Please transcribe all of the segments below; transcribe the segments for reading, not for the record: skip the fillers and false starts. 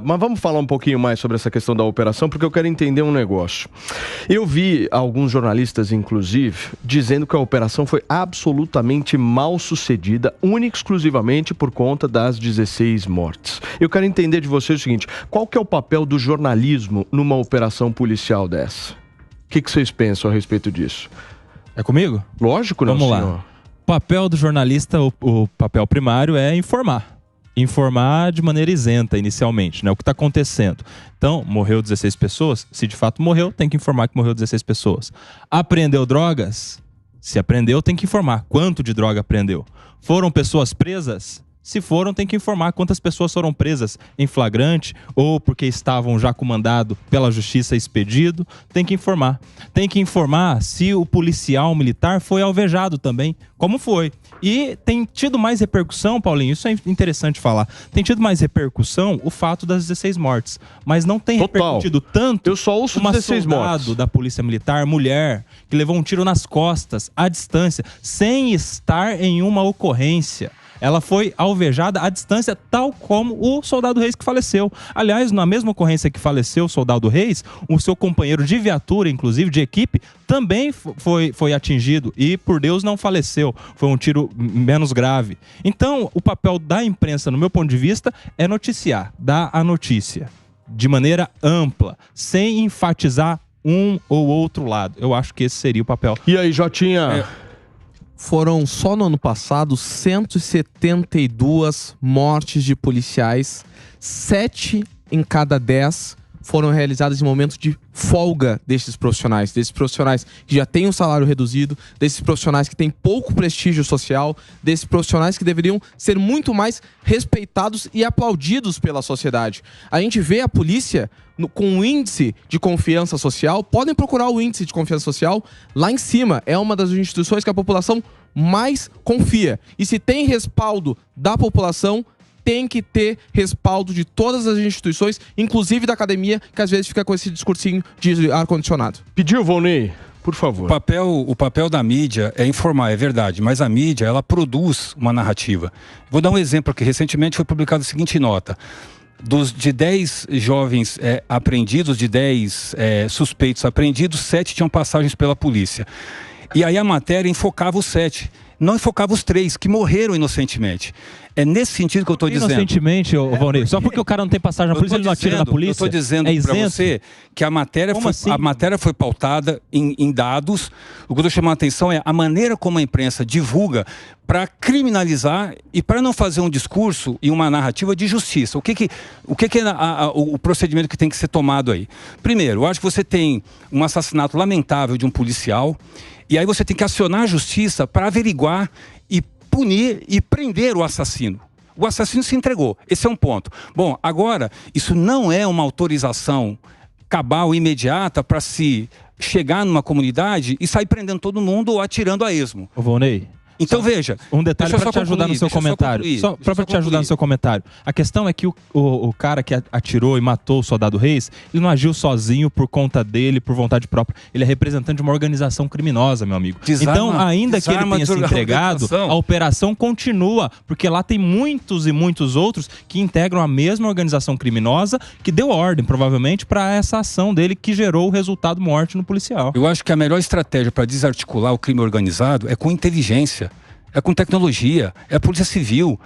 Mas vamos falar um pouquinho mais sobre essa questão da operação, porque eu quero entender um negócio. Eu vi alguns jornalistas, inclusive, dizendo que a operação foi absolutamente mal sucedida, única e exclusivamente por conta das 16 mortes. Eu quero entender de vocês o seguinte: qual que é o papel do jornalismo numa operação policial dessa? O que vocês pensam a respeito disso? É comigo? Lógico, não, Vamos senhor. lá. O papel do jornalista, o papel primário é informar. Informar de maneira isenta inicialmente, né? O que está acontecendo. Então, morreu 16 pessoas. Se de fato morreu, tem que informar que morreu 16 pessoas. Apreendeu drogas? Se apreendeu, tem que informar quanto de droga apreendeu. Foram pessoas presas? Se foram, tem que informar quantas pessoas foram presas em flagrante ou porque estavam já com mandado pela justiça expedido. Tem que informar. Tem que informar se o policial militar foi alvejado também, como foi. E tem tido mais repercussão, Paulinho, isso é interessante falar, tem tido mais repercussão o fato das 16 mortes, mas não tem repercutido tanto. Eu só ouço uma 16 soldado mortes da polícia militar, mulher, que levou um tiro nas costas, à distância, sem estar em uma ocorrência. Ela foi alvejada à distância, tal como o soldado Reis que faleceu. Aliás, na mesma ocorrência que faleceu o soldado Reis, o seu companheiro de viatura, inclusive de equipe, também foi atingido e, por Deus, não faleceu. Foi um tiro menos grave. Então, o papel da imprensa, no meu ponto de vista, é noticiar, dar a notícia de maneira ampla, sem enfatizar um ou outro lado. Eu acho que esse seria o papel. E aí, Jotinha? Foram só no ano passado 172 mortes de policiais, 7 em cada 10 foram realizadas em momentos de folga desses profissionais que já têm um salário reduzido, desses profissionais que têm pouco prestígio social, desses profissionais que deveriam ser muito mais respeitados e aplaudidos pela sociedade. A gente vê a polícia com o índice de confiança social, podem procurar o índice de confiança social lá em cima, é uma das instituições que a população mais confia. E se tem respaldo da população, tem que ter respaldo de todas as instituições, inclusive da academia, que às vezes fica com esse discursinho de ar-condicionado. Pediu, Volney? Por favor. O papel da mídia é informar, é verdade, mas a mídia, ela produz uma narrativa. Vou dar um exemplo aqui. Recentemente foi publicada a seguinte nota. De 10 jovens apreendidos, de 10 suspeitos apreendidos, 7 tinham passagens pela polícia. E aí a matéria enfocava os 7, não enfocava os 3, que morreram inocentemente. É nesse sentido que eu estou dizendo. Inocentemente, Valnei, só porque o cara não tem passagem na polícia, ele não atira na polícia? Eu estou dizendo para você que a matéria foi pautada em dados. O que eu estou chamando a atenção é a maneira como a imprensa divulga para criminalizar e para não fazer um discurso e uma narrativa de justiça. O que é o procedimento que tem que ser tomado aí? Primeiro, eu acho que você tem um assassinato lamentável de um policial e aí você tem que acionar a justiça para averiguar e punir e prender o assassino. O assassino se entregou. Esse é um ponto. Bom, agora, isso não é uma autorização cabal imediata para se chegar numa comunidade e sair prendendo todo mundo ou atirando a esmo. Ô, Volney, então veja, um detalhe para te ajudar no seu comentário. Só para te ajudar no seu comentário. A questão é que o cara que atirou e matou o soldado Reis, ele não agiu sozinho por conta dele, por vontade própria. Ele é representante de uma organização criminosa, meu amigo. Então, ainda que ele tenha se entregado, a operação continua, porque lá tem muitos e muitos outros que integram a mesma organização criminosa que deu ordem, provavelmente, para essa ação dele que gerou o resultado morte no policial. Eu acho que a melhor estratégia para desarticular o crime organizado é com inteligência. É com tecnologia, é a Polícia Civil,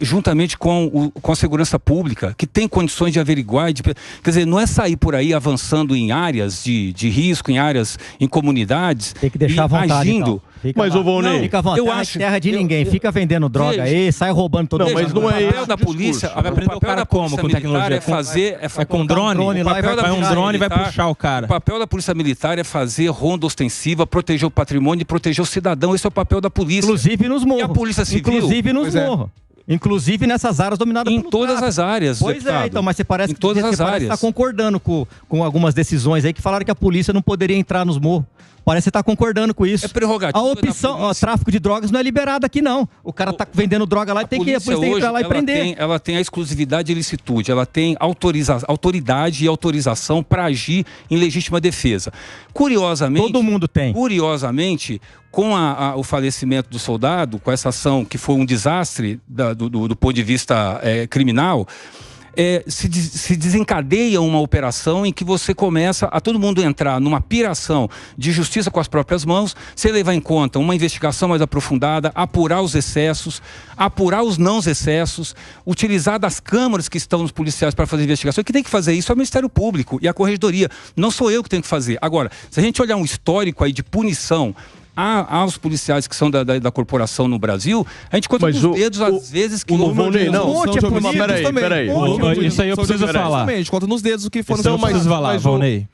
juntamente com a segurança pública, que tem condições de averiguar. Quer dizer, não é sair por aí avançando em áreas de risco, em comunidades. Tem que deixar à vontade, agindo. Então. Mas o Volney, fica à vontade, eu acho, terra de ninguém, fica vendendo droga aí, sai roubando todo mundo. Mas não é o papel da polícia. Vai prender o cara como? Com tecnologia? É com drone? Vai um drone e vai puxar o cara. O papel da polícia militar é fazer ronda ostensiva, proteger o patrimônio e proteger o cidadão. Esse é o papel da polícia. Inclusive nos morros. E a polícia civil? Inclusive nos morros. Inclusive nessas áreas dominadas pelo todas as áreas, Pois deputado. então, mas você parece em todas as áreas. Está concordando com algumas decisões aí que falaram que a polícia não poderia entrar nos morros. Parece que você está concordando com isso. É prerrogativa. A opção, tráfico de drogas não é liberado aqui, não. O cara está vendendo droga lá e a polícia tem que entrar lá e prender. Ela tem a exclusividade e licitude, ela tem autoridade e autorização para agir em legítima defesa. Curiosamente... Todo mundo tem. Curiosamente, com o falecimento do soldado, com essa ação que foi um desastre do ponto de vista criminal, se desencadeia uma operação em que você começa a todo mundo entrar numa piração de justiça com as próprias mãos, sem levar em conta uma investigação mais aprofundada, apurar os excessos, apurar os não excessos, utilizar das câmaras que estão nos policiais para fazer investigação. E quem tem que fazer isso é o Ministério Público e a Corregedoria. Não sou eu que tenho que fazer. Agora, se a gente olhar um histórico aí de punição aos policiais que são da corporação no Brasil, a gente conta nos dedos às vezes que... Peraí. Isso aí eu preciso falar. A gente conta nos dedos o que foram... Então, mas falar, Volney.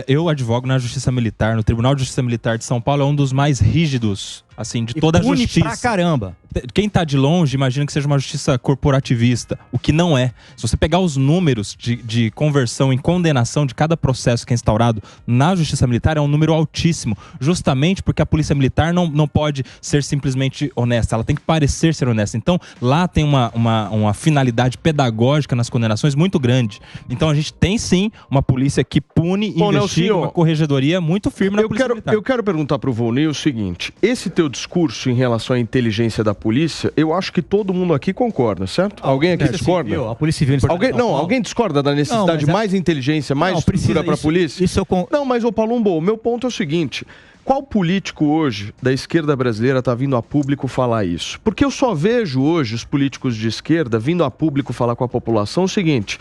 Eu advogo na Justiça Militar, no Tribunal de Justiça Militar de São Paulo, é um dos mais rígidos, assim, de toda a justiça. Pra caramba. Quem tá de longe imagina que seja uma justiça corporativista, o que não é. Se você pegar os números de conversão em condenação de cada processo que é instaurado na Justiça Militar, é um número altíssimo, justamente porque a Polícia Militar não pode ser simplesmente honesta, ela tem que parecer ser honesta. Então, lá tem uma finalidade pedagógica nas condenações muito grande. Então, a gente tem sim uma polícia que pune e investiga, uma corregedoria muito firme na Polícia Militar. Eu quero perguntar pro Volney o seguinte: esse teu discurso em relação à inteligência da polícia, eu acho que todo mundo aqui concorda, certo? Alguém aqui discorda? Civil, a Polícia Civil... Alguém discorda da necessidade de mais inteligência, mais estrutura para a polícia? Não, mas, ô Palumbo, o meu ponto é o seguinte: qual político hoje da esquerda brasileira está vindo a público falar isso? Porque eu só vejo hoje os políticos de esquerda vindo a público falar com a população o seguinte: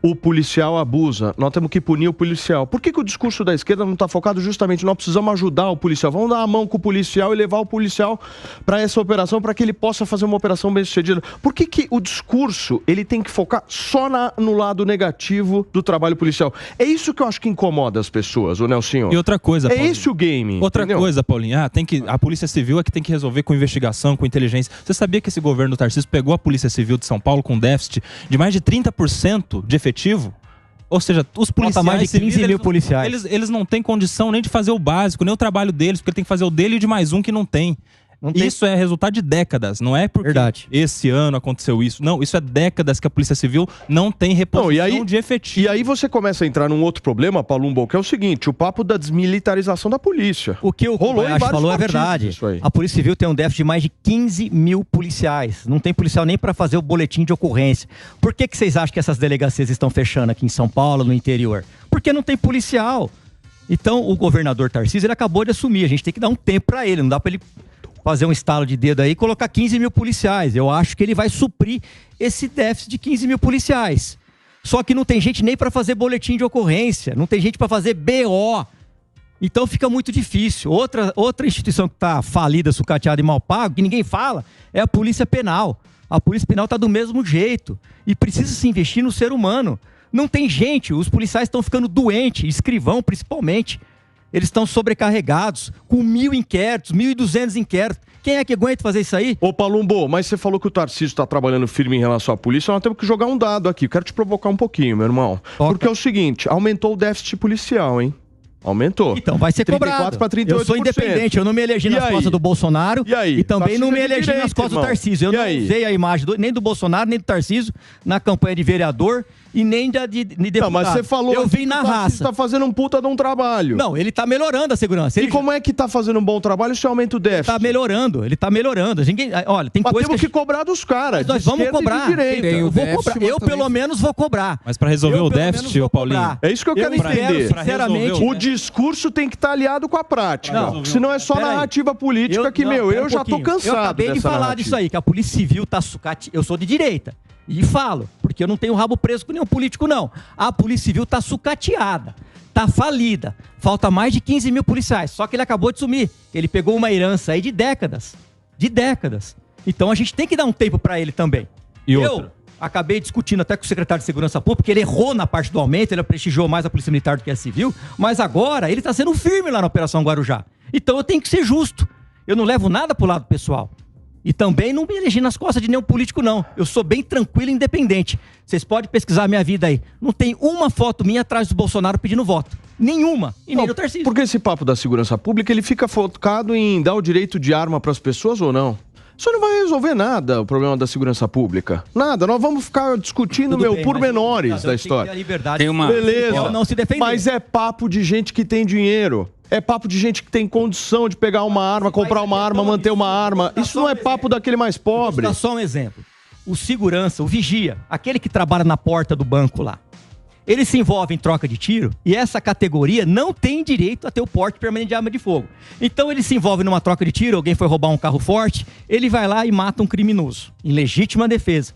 o policial abusa, nós temos que punir o policial. Por que o discurso da esquerda não está focado justamente, nós precisamos ajudar o policial, vamos dar a mão com o policial e levar o policial para essa operação, para que ele possa fazer uma operação bem sucedida? Por que o discurso ele tem que focar só no lado negativo do trabalho policial? É isso que eu acho que incomoda as pessoas, ô Nelsinho. E outra coisa, Paulinho, esse o game. Outra coisa, Paulinho, a Polícia Civil é que tem que resolver com investigação, com inteligência. Você sabia que esse governo do Tarcísio pegou a Polícia Civil de São Paulo com déficit de mais de 30% de efetivo? Ou seja, os policiais mais de 15 mil policiais. Eles não têm condição nem de fazer o básico, nem o trabalho deles, porque ele tem que fazer o dele e de mais um que não tem. Isso é resultado de décadas, não é porque esse ano aconteceu isso. Não, isso é décadas que a Polícia Civil não tem reposição de efetivo. E aí você começa a entrar num outro problema, Palumbo, que é o seguinte: o papo da desmilitarização da polícia. O que o Kobayashi falou é verdade. A Polícia Civil tem um déficit de mais de 15 mil policiais. Não tem policial nem para fazer o boletim de ocorrência. Por que vocês acham que essas delegacias estão fechando aqui em São Paulo, no interior? Porque não tem policial. Então, o governador Tarcísio, ele acabou de assumir. A gente tem que dar um tempo para ele. Não dá para ele fazer um estalo de dedo aí e colocar 15 mil policiais. Eu acho que ele vai suprir esse déficit de 15 mil policiais. Só que não tem gente nem para fazer boletim de ocorrência, não tem gente para fazer BO. Então fica muito difícil. Outra instituição que está falida, sucateada e mal paga, que ninguém fala, é a Polícia Penal. A Polícia Penal está do mesmo jeito e precisa se investir no ser humano. Não tem gente, os policiais estão ficando doentes, escrivão principalmente. Eles estão sobrecarregados, com 1.000 inquéritos, 1.200 inquéritos. Quem é que aguenta fazer isso aí? Ô Palumbo, mas você falou que o Tarcísio está trabalhando firme em relação à polícia, nós temos que jogar um dado aqui. Quero te provocar um pouquinho, meu irmão. Porque é o seguinte, aumentou o déficit policial, hein? Aumentou. Então vai ser 34 para 38%. Eu sou independente, eu não me elegi nas costas do Bolsonaro e também não me elegi nas costas do Tarcísio. Eu não usei a imagem nem do Bolsonaro, nem do Tarcísio na campanha de vereador e nem de deputado. Não, mas você falou eu vim na raça. Você tá fazendo um puta de um trabalho. Não, ele tá melhorando a segurança. Como é que tá fazendo um bom trabalho se aumenta o déficit? Ele tá melhorando. Olha, tem coisa temos que cobrar dos caras. Nós vamos cobrar. Eu vou cobrar. Eu pelo menos vou cobrar. Mas para resolver o déficit, Paulinho. É isso que eu quero entender. Sinceramente, o discurso tem que estar aliado com a prática. Senão é só narrativa política eu já tô cansado. Eu acabei de falar disso aí, que a Polícia Civil tá sucateada. Eu sou de direita. E falo, porque eu não tenho rabo preso com nenhum político, não. A Polícia Civil tá sucateada, tá falida. Falta mais de 15 mil policiais. Só que ele acabou de sumir. Ele pegou uma herança aí de décadas. De décadas. Então a gente tem que dar um tempo para ele também. Eu acabei discutindo até com o secretário de Segurança Pública, porque ele errou na parte do aumento, ele prestigiou mais a Polícia Militar do que a Civil, mas agora ele tá sendo firme lá na Operação Guarujá. Então eu tenho que ser justo. Eu não levo nada pro lado pessoal. E também não me elegi nas costas de nenhum político, não. Eu sou bem tranquilo e independente. Vocês podem pesquisar a minha vida aí. Não tem uma foto minha atrás do Bolsonaro pedindo voto. Nenhuma. E nem do Tarcísio. Porque esse papo da segurança pública, ele fica focado em dar o direito de arma para as pessoas ou não? Isso não vai resolver nada, o problema da segurança pública. Nada. Nós vamos ficar discutindo, pormenores da história. Tem uma... Beleza. Não se defender. Mas é papo de gente que tem dinheiro. É papo de gente que tem condição de pegar uma arma, comprar uma arma, manter uma arma. Isso não é papo daquele mais pobre. Vou dar só um exemplo. o segurança, o vigia, aquele que trabalha na porta do banco lá, ele se envolve em troca de tiro e essa categoria não tem direito a ter o porte permanente de arma de fogo. Então ele se envolve numa troca de tiro, alguém foi roubar um carro forte, ele vai lá e mata um criminoso, em legítima defesa.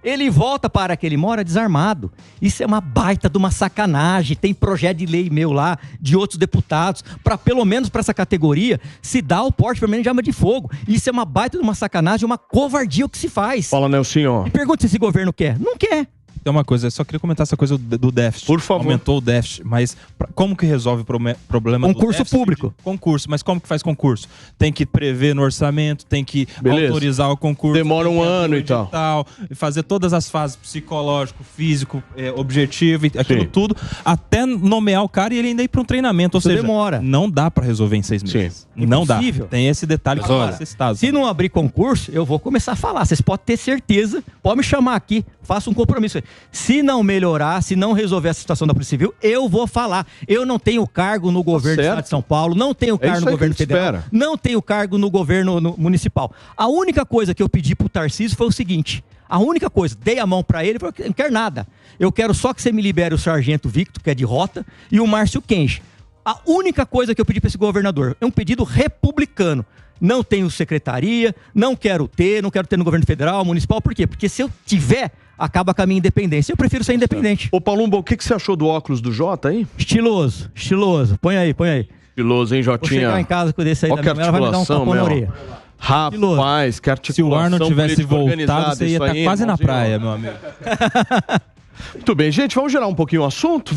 Ele volta para que ele mora desarmado. Isso é uma baita de uma sacanagem. Tem projeto de lei meu lá, de outros deputados, para pelo menos para essa categoria se dar o porte permanente de arma de fogo. Isso é uma baita de uma sacanagem, uma covardia o que se faz. Fala, Nelsinho. E pergunta se esse governo quer. Não quer. Tem uma coisa, eu só queria comentar essa coisa do déficit. Por favor. Aumentou o déficit, mas como que resolve o problema do concurso déficit? Público. Concurso, mas como que faz concurso? Tem que prever no orçamento, tem que autorizar o concurso. Demora um ano e tal. Fazer todas as fases, psicológico, físico, objetivo, aquilo tudo, até nomear o cara e ele ainda ir para um treinamento. Ou seja, demora. Não dá para resolver em 6 meses. Sim. Não Impossível. dá. Tem esse detalhe. Se não abrir concurso, eu vou começar a falar. Vocês podem ter certeza, pode me chamar aqui, faça um compromisso. Se não melhorar, se não resolver a situação da Polícia Civil, eu vou falar. Eu não tenho cargo no governo do Estado de São Paulo, não tenho cargo no governo federal, não tenho cargo no governo municipal. A única coisa que eu pedi pro Tarcísio foi o seguinte, a única coisa, dei a mão para ele, falei, não quero nada. Eu quero só que você me libere o Sargento Victor, que é de rota, e o Márcio Kench. A única coisa que eu pedi para esse governador é um pedido republicano. Não tenho secretaria, não quero ter no governo federal, municipal. Por quê? Porque se eu tiver, acaba com a minha independência. Eu prefiro ser independente. Ô, Palumbo, o que você achou do óculos do Jota aí? Estiloso. Põe aí. Estiloso, hein, Jotinha? Vou chegar em casa com desse aí da minha, ela vai me dar um tapão na orelha. Rapaz, que articulação. Se o ar não tivesse voltado, você ia estar quase na praia, meu amigo. Muito bem, gente, vamos gerar um pouquinho o assunto?